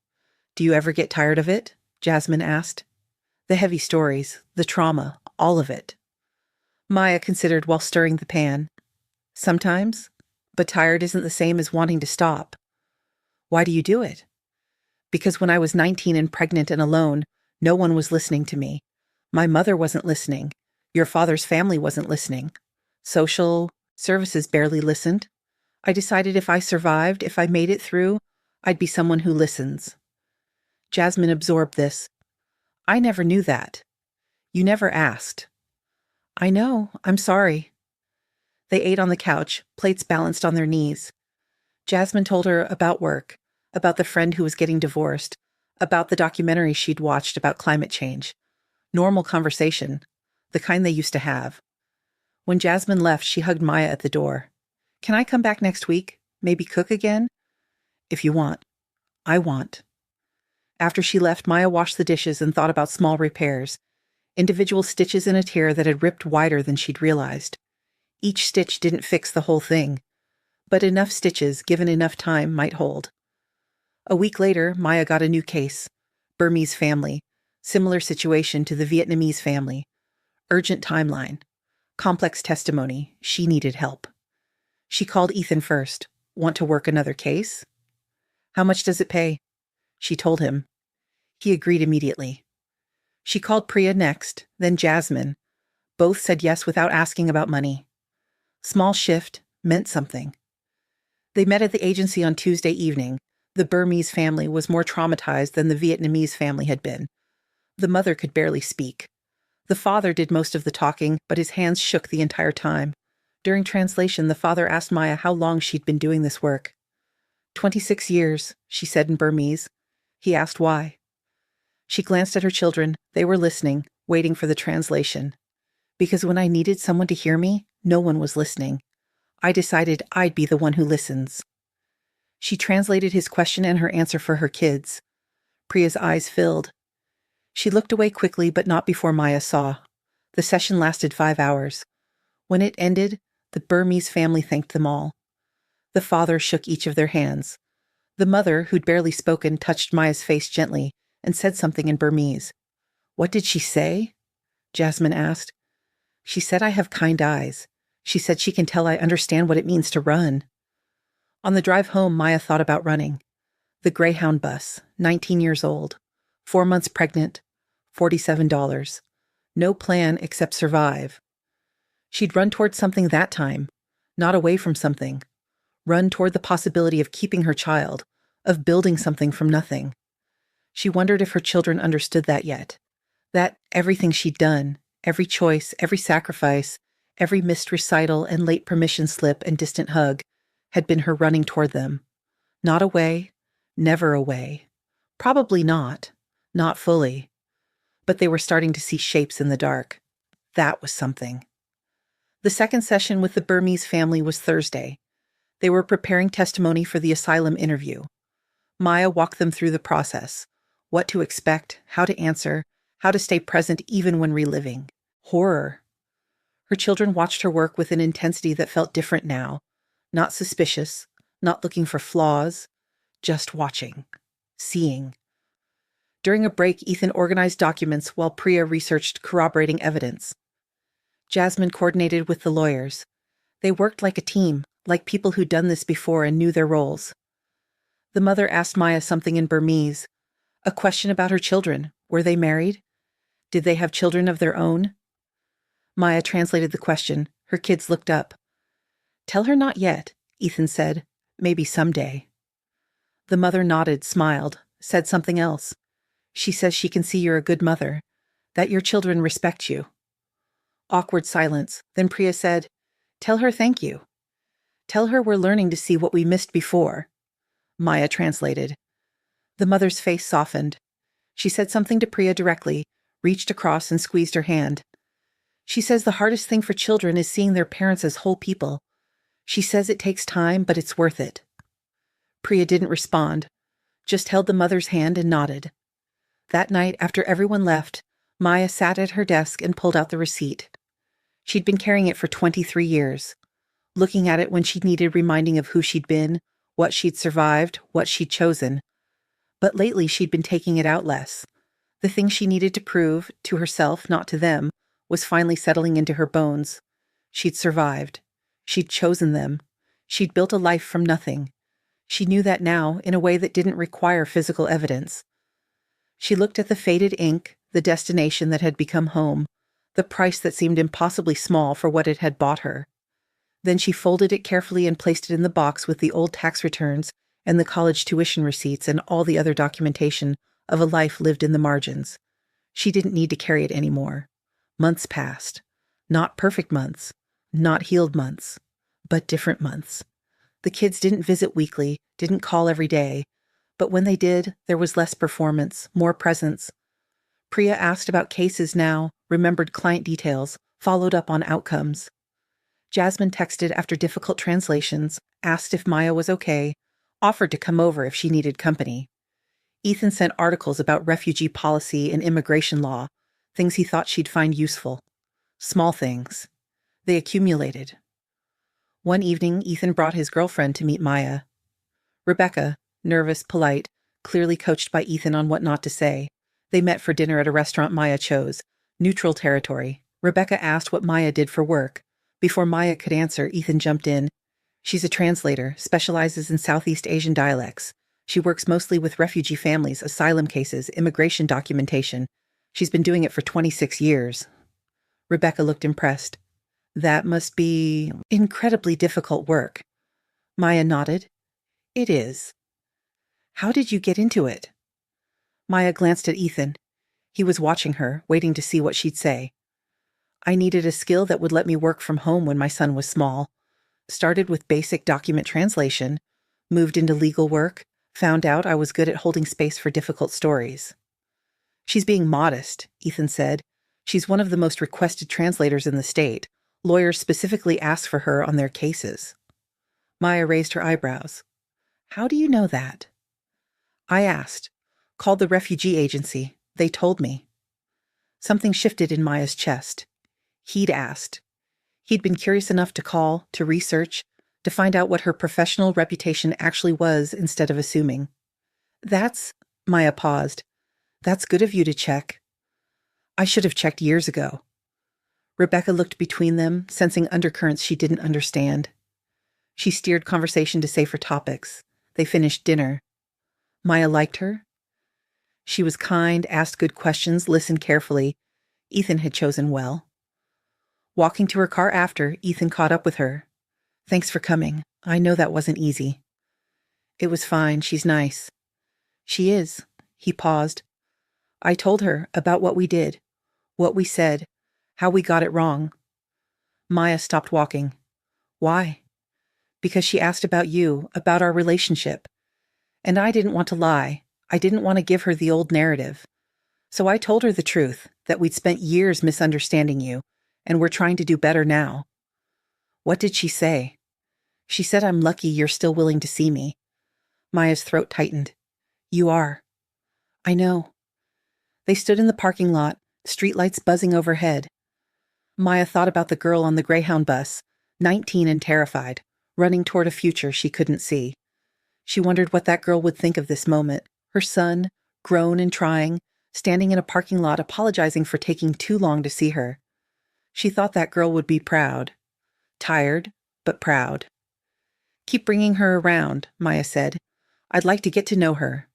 Do you ever get tired of it? Jasmine asked. The heavy stories, the trauma, all of it. Maya considered while stirring the pan. Sometimes, but tired isn't the same as wanting to stop. Why do you do it? Because when I was 19 and pregnant and alone, no one was listening to me. My mother wasn't listening. Your father's family wasn't listening. Social services barely listened. I decided if I survived, if I made it through, I'd be someone who listens. Jasmine absorbed this. I never knew that. You never asked. I know. I'm sorry. They ate on the couch, plates balanced on their knees. Jasmine told her about work, about the friend who was getting divorced, about the documentary she'd watched about climate change. Normal conversation, the kind they used to have. When Jasmine left, she hugged Maya at the door. "Can I come back next week? Maybe cook again?" "If you want." "I want." After she left, Maya washed the dishes and thought about small repairs, individual stitches in a tear that had ripped wider than she'd realized. Each stitch didn't fix the whole thing, but enough stitches, given enough time, might hold. A week later, Maya got a new case. Burmese family. Similar situation to the Vietnamese family. Urgent timeline. Complex testimony. She needed help. She called Ethan first. "Want to work another case?" "How much does it pay?" She told him. He agreed immediately. She called Priya next, then Jasmine. Both said yes without asking about money. Small shift meant something. They met at the agency on Tuesday evening. The Burmese family was more traumatized than the Vietnamese family had been. The mother could barely speak. The father did most of the talking, but his hands shook the entire time. During translation, the father asked Maya how long she'd been doing this work. 26 years, she said in Burmese. He asked why. She glanced at her children. They were listening, waiting for the translation. Because when I needed someone to hear me, no one was listening. I decided I'd be the one who listens. She translated his question and her answer for her kids. Priya's eyes filled. She looked away quickly, but not before Maya saw. The session lasted 5 hours. When it ended, the Burmese family thanked them all. The father shook each of their hands. The mother, who'd barely spoken, touched Maya's face gently and said something in Burmese. "What did she say?" Jasmine asked. "She said I have kind eyes. She said she can tell I understand what it means to run." On the drive home, Maya thought about running. The Greyhound bus, 19 years old, 4 months pregnant, $47. No plan except survive. She'd run toward something that time, not away from something. Run toward the possibility of keeping her child, of building something from nothing. She wondered if her children understood that yet. That everything she'd done, every choice, every sacrifice, every missed recital and late permission slip and distant hug, had been her running toward them. Not away, never away. Probably not fully. But they were starting to see shapes in the dark. That was something. The second session with the Burmese family was Thursday. They were preparing testimony for the asylum interview. Maya walked them through the process. What to expect, how to answer, how to stay present even when reliving. Horror. Her children watched her work with an intensity that felt different now. Not suspicious, not looking for flaws, just watching, seeing. During a break, Ethan organized documents while Priya researched corroborating evidence. Jasmine coordinated with the lawyers. They worked like a team, like people who'd done this before and knew their roles. The mother asked Maya something in Burmese, a question about her children. Were they married? Did they have children of their own? Maya translated the question. Her kids looked up. "Tell her not yet," Ethan said. "Maybe someday." The mother nodded, smiled, said something else. "She says she can see you're a good mother, that your children respect you." Awkward silence. Then Priya said, "Tell her thank you. Tell her we're learning to see what we missed before." Maya translated. The mother's face softened. She said something to Priya directly, reached across and squeezed her hand. She says the hardest thing for children is seeing their parents as whole people. She says it takes time, but it's worth it. Priya didn't respond, just held the mother's hand and nodded. That night, after everyone left, Maya sat at her desk and pulled out the receipt. She'd been carrying it for 23 years, looking at it when she needed reminding of who she'd been, what she'd survived, what she'd chosen. But lately she'd been taking it out less. The thing she needed to prove, to herself, not to them, was finally settling into her bones. She'd survived. She'd chosen them. She'd built a life from nothing. She knew that now, in a way that didn't require physical evidence. She looked at the faded ink, the destination that had become home, the price that seemed impossibly small for what it had bought her. Then she folded it carefully and placed it in the box with the old tax returns and the college tuition receipts and all the other documentation of a life lived in the margins. She didn't need to carry it anymore. Months passed. Not perfect months. Not healed months, but different months. The kids didn't visit weekly, didn't call every day, but when they did, there was less performance, more presence. Priya asked about cases now, remembered client details, followed up on outcomes. Jasmine texted after difficult translations, asked if Maya was okay, offered to come over if she needed company. Ethan sent articles about refugee policy and immigration law, things he thought she'd find useful. Small things. They accumulated. One evening, Ethan brought his girlfriend to meet Maya. Rebecca, nervous, polite, clearly coached by Ethan on what not to say. They met for dinner at a restaurant Maya chose, neutral territory. Rebecca asked what Maya did for work. Before Maya could answer, Ethan jumped in. She's a translator, specializes in Southeast Asian dialects. She works mostly with refugee families, asylum cases, immigration documentation. She's been doing it for 26 years. Rebecca looked impressed. That must be incredibly difficult work. Maya nodded. It is. How did you get into it? Maya glanced at Ethan. He was watching her, waiting to see what she'd say. I needed a skill that would let me work from home when my son was small. Started with basic document translation, moved into legal work, found out I was good at holding space for difficult stories. She's being modest, Ethan said. She's one of the most requested translators in the state. Lawyers specifically ask for her on their cases. Maya raised her eyebrows. How do you know that? I asked. Called the refugee agency. They told me. Something shifted in Maya's chest. He'd asked. He'd been curious enough to call, to research, to find out what her professional reputation actually was instead of assuming. Maya paused. That's good of you to check. I should have checked years ago. Rebecca looked between them, sensing undercurrents she didn't understand. She steered conversation to safer topics. They finished dinner. Maya liked her. She was kind, asked good questions, listened carefully. Ethan had chosen well. Walking to her car after, Ethan caught up with her. Thanks for coming. I know that wasn't easy. It was fine. She's nice. She is. He paused. I told her about what we did, what we said, how we got it wrong. Maya stopped walking. Why? Because she asked about you, about our relationship. And I didn't want to lie. I didn't want to give her the old narrative. So I told her the truth, that we'd spent years misunderstanding you, and we're trying to do better now. What did she say? She said I'm lucky you're still willing to see me. Maya's throat tightened. You are. I know. They stood in the parking lot, streetlights buzzing overhead. Maya thought about the girl on the Greyhound bus, 19 and terrified, running toward a future she couldn't see. She wondered what that girl would think of this moment. Her son, grown and trying, standing in a parking lot apologizing for taking too long to see her. She thought that girl would be proud. Tired, but proud. Keep bringing her around, Maya said. I'd like to get to know her.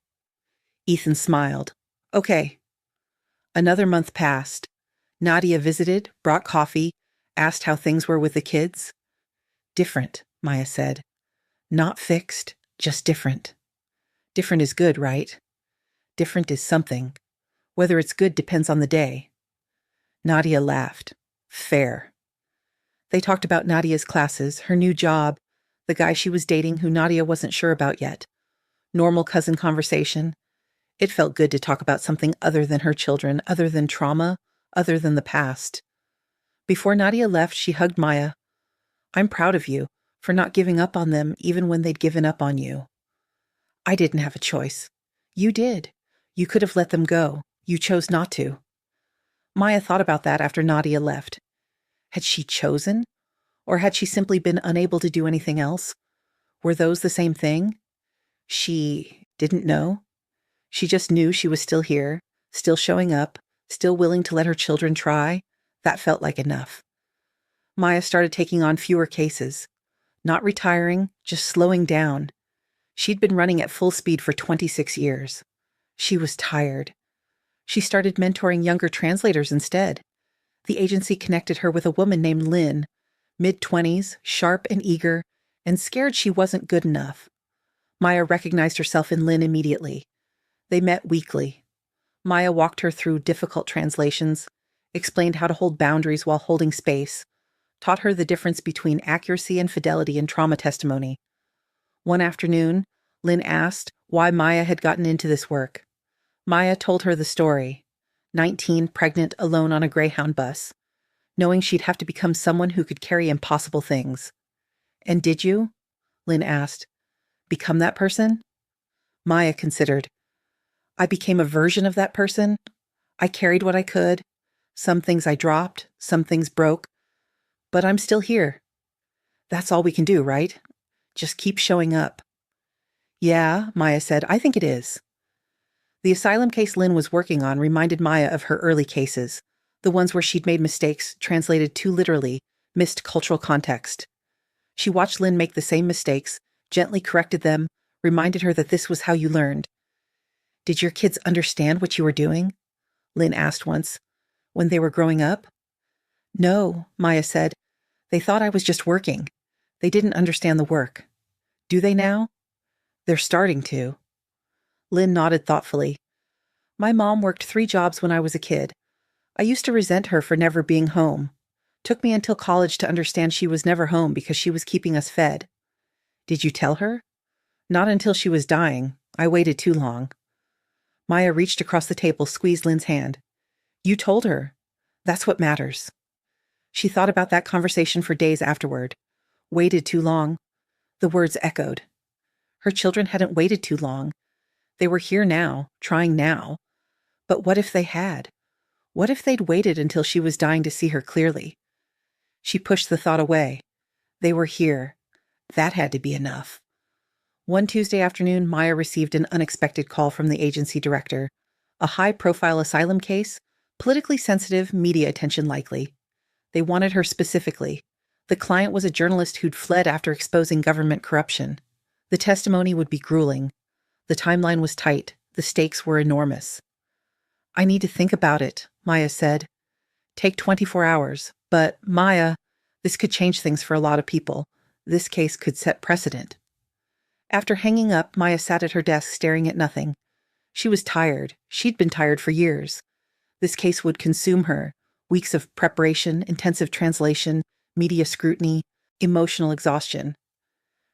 Ethan smiled. Okay. Another month passed. Nadia visited, brought coffee, asked how things were with the kids. Different, Maya said. Not fixed, just different. Different is good, right? Different is something. Whether it's good depends on the day. Nadia laughed. Fair. They talked about Nadia's classes, her new job, the guy she was dating who Nadia wasn't sure about yet. Normal cousin conversation. It felt good to talk about something other than her children, other than trauma, other than the past. Before Nadia left, she hugged Maya. I'm proud of you for not giving up on them even when they'd given up on you. I didn't have a choice. You did. You could have let them go. You chose not to. Maya thought about that after Nadia left. Had she chosen? Or had she simply been unable to do anything else? Were those the same thing? She didn't know. She just knew she was still here, still showing up, still willing to let her children try. That felt like enough. Maya started taking on fewer cases. Not retiring, just slowing down. She'd been running at full speed for 26 years. She was tired. She started mentoring younger translators instead. The agency connected her with a woman named Lynn, mid-20s, sharp and eager, and scared she wasn't good enough. Maya recognized herself in Lynn immediately. They met weekly. Maya walked her through difficult translations, explained how to hold boundaries while holding space, taught her the difference between accuracy and fidelity in trauma testimony. One afternoon, Lynn asked why Maya had gotten into this work. Maya told her the story. 19, pregnant, alone on a Greyhound bus, knowing she'd have to become someone who could carry impossible things. "And did you?" Lynn asked. "Become that person?" Maya considered. "I became a version of that person. I carried what I could. Some things I dropped, some things broke. But I'm still here. That's all we can do, right? Just keep showing up." "Yeah," Maya said, "I think it is." The asylum case Lynn was working on reminded Maya of her early cases, the ones where she'd made mistakes, translated too literally, missed cultural context. She watched Lynn make the same mistakes, gently corrected them, reminded her that this was how you learned. "Did your kids understand what you were doing?" Lynn asked once. "When they were growing up?" "No," Maya said. "They thought I was just working. They didn't understand the work. Do they now?" "They're starting to." Lynn nodded thoughtfully. "My mom worked 3 jobs when I was a kid. I used to resent her for never being home. Took me until college to understand she was never home because she was keeping us fed." "Did you tell her?" "Not until she was dying. I waited too long." Maya reached across the table, squeezed Lynn's hand. "You told her. That's what matters." She thought about that conversation for days afterward. Waited too long. The words echoed. Her children hadn't waited too long. They were here now, trying now. But what if they had? What if they'd waited until she was dying to see her clearly? She pushed the thought away. They were here. That had to be enough. One Tuesday afternoon, Maya received an unexpected call from the agency director. A high-profile asylum case, politically sensitive, media attention likely. They wanted her specifically. The client was a journalist who'd fled after exposing government corruption. The testimony would be grueling. The timeline was tight. The stakes were enormous. "I need to think about it," Maya said. "Take 24 hours. But, Maya, this could change things for a lot of people. This case could set precedent." After hanging up, Maya sat at her desk staring at nothing. She was tired. She'd been tired for years. This case would consume her. Weeks of preparation, intensive translation, media scrutiny, emotional exhaustion.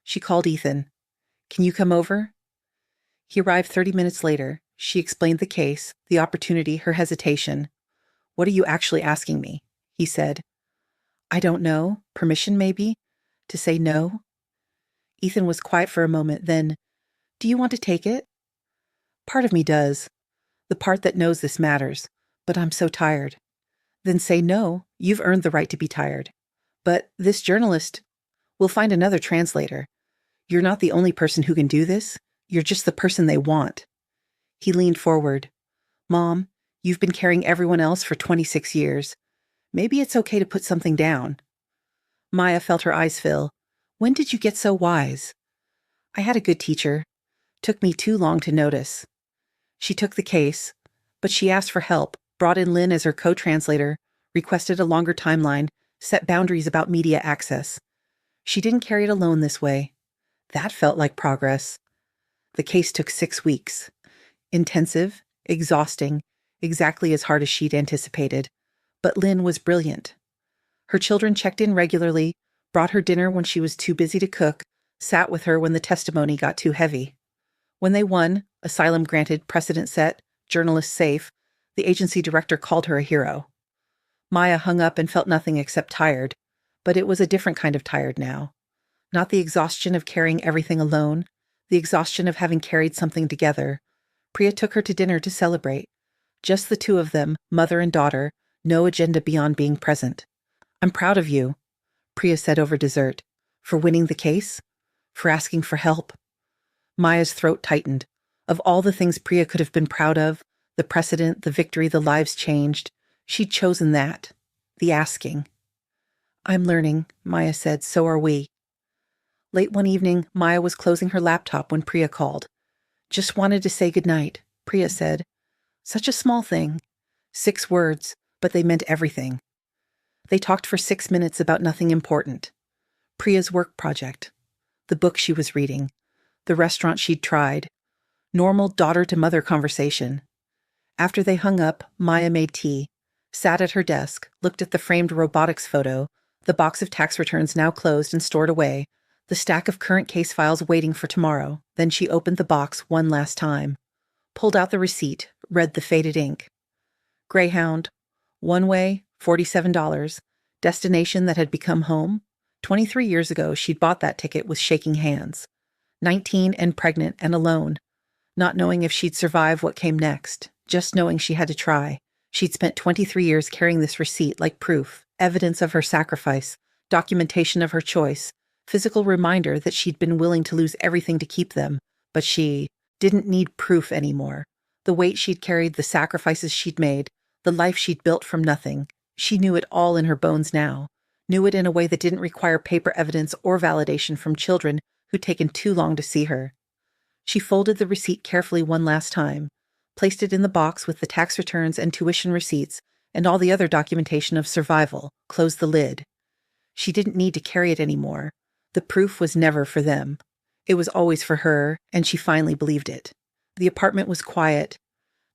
She called Ethan. "Can you come over?" He arrived 30 minutes later. She explained the case, the opportunity, her hesitation. "What are you actually asking me?" he said. "I don't know. Permission, maybe? To say no?" Ethan was quiet for a moment, then, "Do you want to take it?" "Part of me does. The part that knows this matters. But I'm so tired." "Then say no. You've earned the right to be tired." "But this journalist, we'll find another translator. You're not the only person who can do this. You're just the person they want." He leaned forward. "Mom, you've been carrying everyone else for 26 years. Maybe it's okay to put something down." Maya felt her eyes fill. "When did you get so wise?" "I had a good teacher. Took me too long to notice." She took the case, but she asked for help, brought in Lynn as her co-translator, requested a longer timeline, set boundaries about media access. She didn't carry it alone this way. That felt like progress. The case took 6 weeks. Intensive, exhausting, exactly as hard as she'd anticipated. But Lynn was brilliant. Her children checked in regularly, brought her dinner when she was too busy to cook, sat with her when the testimony got too heavy. When they won, asylum granted, precedent set, journalists safe, the agency director called her a hero. Maya hung up and felt nothing except tired, but it was a different kind of tired now. Not the exhaustion of carrying everything alone, the exhaustion of having carried something together. Priya took her to dinner to celebrate. Just the two of them, mother and daughter, no agenda beyond being present. "I'm proud of you," Priya said over dessert. "For winning the case? For asking for help?" Maya's throat tightened. Of all the things Priya could have been proud of, the precedent, the victory, the lives changed, she'd chosen that. The asking. "I'm learning," Maya said. "So are we." Late one evening, Maya was closing her laptop when Priya called. "Just wanted to say goodnight," Priya said. Such a small thing. 6 words, but they meant everything. They talked for 6 minutes about nothing important. Priya's work project, the book she was reading, the restaurant she'd tried, normal daughter-to-mother conversation. After they hung up, Maya made tea, sat at her desk, looked at the framed robotics photo, The box of tax returns now closed and stored away, the stack of current case files waiting for tomorrow. Then she opened the box one last time, pulled out the receipt, read the faded ink. Greyhound, one way, $47, destination that had become home. 23 years ago, she'd bought that ticket with shaking hands. 19 and pregnant and alone, not knowing if she'd survive what came next, just knowing she had to try. She'd spent 23 years carrying this receipt like proof, evidence of her sacrifice, documentation of her choice, physical reminder that she'd been willing to lose everything to keep them, but she didn't need proof anymore. The weight she'd carried, the sacrifices she'd made, the life she'd built from nothing. She knew it all in her bones now, knew it in a way that didn't require paper evidence or validation from children who'd taken too long to see her. She folded the receipt carefully one last time, placed it in the box with the tax returns and tuition receipts and all the other documentation of survival, closed the lid. She didn't need to carry it anymore. The proof was never for them. It was always for her, and she finally believed it. The apartment was quiet.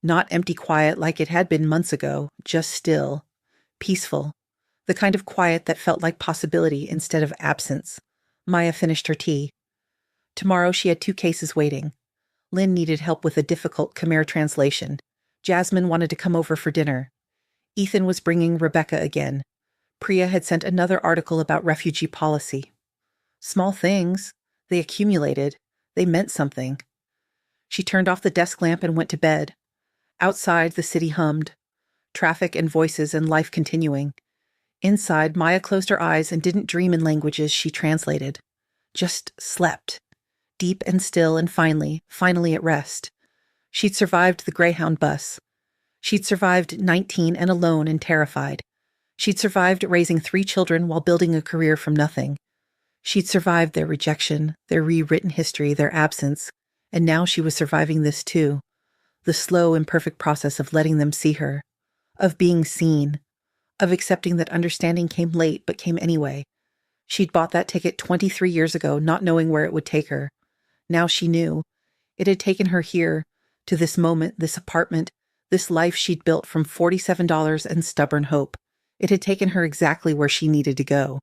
Not empty quiet like it had been months ago, just still. Peaceful. The kind of quiet that felt like possibility instead of absence. Maya finished her tea. Tomorrow she had 2 cases waiting. Lynn needed help with a difficult Khmer translation. Jasmine wanted to come over for dinner. Ethan was bringing Rebecca again. Priya had sent another article about refugee policy. Small things. They accumulated. They meant something. She turned off the desk lamp and went to bed. Outside, the city hummed. Traffic and voices and life continuing. Inside, Maya closed her eyes and didn't dream in languages she translated. Just slept. Deep and still and finally at rest. She'd survived the Greyhound bus. She'd survived 19 and alone and terrified. She'd survived raising 3 children while building a career from nothing. She'd survived their rejection, their rewritten history, their absence, and now she was surviving this too. The slow, imperfect process of letting them see her, of being seen, of accepting that understanding came late but came anyway. She'd bought that ticket 23 years ago, not knowing where it would take her. Now she knew. It had taken her here, to this moment, this apartment, this life she'd built from $47 and stubborn hope. It had taken her exactly where she needed to go.